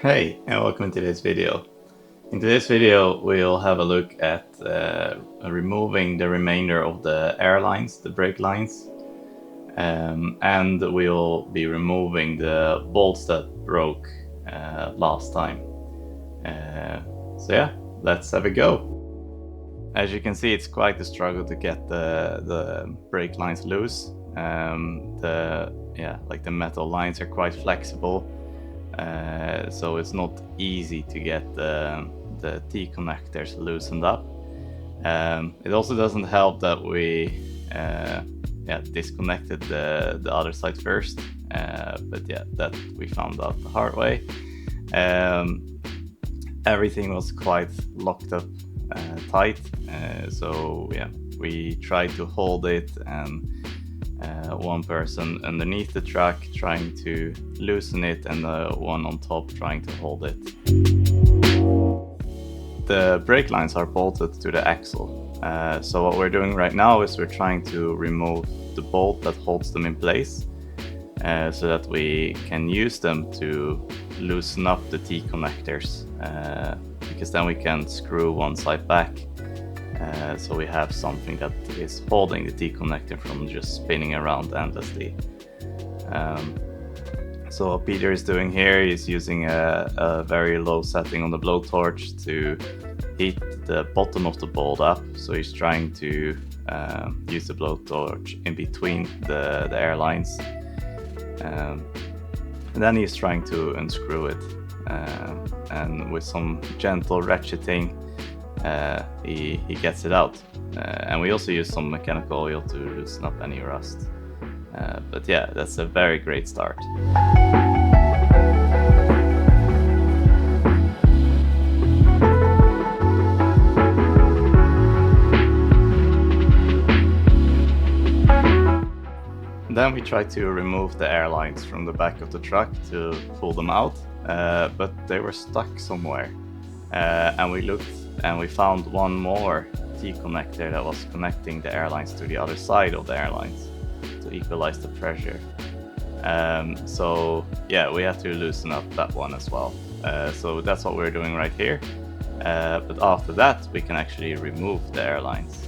Hey, and welcome to this video. In today's video, we'll have a look at removing the remainder of the air lines, the brake lines, and we'll be removing the bolts that broke last time. So yeah, let's have a go. As you can see, it's quite a struggle to get the brake lines loose. The metal lines are quite flexible. So it's not easy to get the T-connectors loosened up. It also doesn't help that we disconnected the other side first, but yeah, that we found out the hard way. Everything was quite locked up tight, so yeah, we tried to hold it, and one person underneath the truck trying to loosen it, and the one on top trying to hold it. The brake lines are bolted to the axle, so what we're doing right now is we're trying to remove the bolt that holds them in place, so that we can use them to loosen up the T-connectors, because then we can screw one side back. So we have something that is holding the T-connector from just spinning around endlessly. So what Peter is doing here is using a very low setting on the blowtorch to heat the bottom of the bolt up. So he's trying to use the blowtorch in between the air lines. And then he's trying to unscrew it. And with some gentle ratcheting, he gets it out, and we also use some mechanical oil to loosen up any rust, but yeah, that's a very great start. Then we tried to remove the air lines from the back of the truck to pull them out, but they were stuck somewhere, and we looked and we found one more T-connector that was connecting the airlines to the other side of the airlines to equalize the pressure. So yeah, we had to loosen up that one as well. So that's what we're doing right here. But after that, we can actually remove the airlines.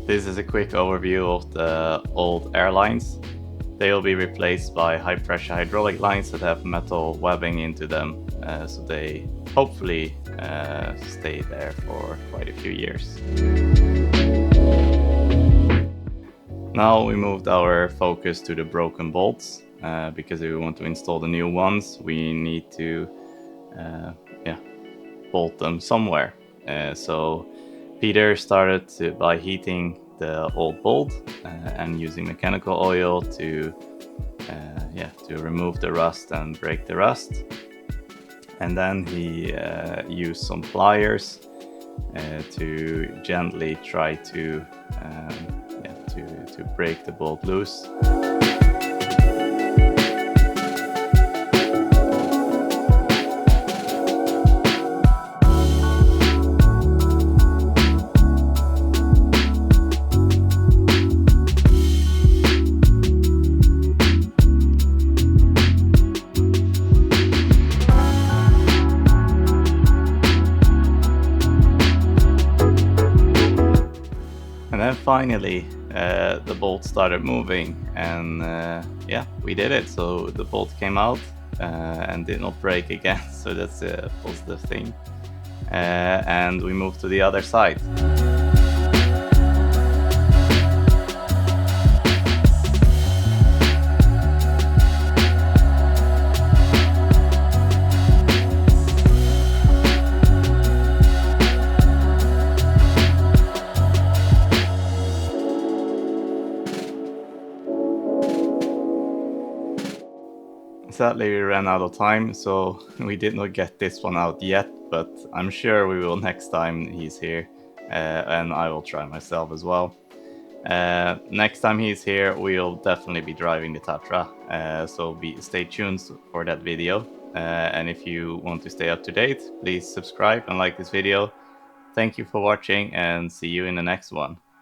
This is a quick overview of the old airlines. They will be replaced by high-pressure hydraulic lines that have metal webbing into them, so they hopefully stay there for quite a few years. Now we moved our focus to the broken bolts, because if we want to install the new ones, we need to bolt them somewhere. So Peter started by heating the old bolt and using mechanical oil to remove the rust and break the rust. And then he used some pliers to gently try to break the bolt loose. And then finally, the bolt started moving, and we did it. So the bolt came out and did not break again. So that's a positive thing. And we moved to the other side. Sadly, we ran out of time, so we did not get this one out yet, but I'm sure we will next time he's here, and I will try myself as well. Next time he's here, we'll definitely be driving the Tatra, so stay tuned for that video. And if you want to stay up to date, please subscribe and like this video. Thank you for watching, and see you in the next one.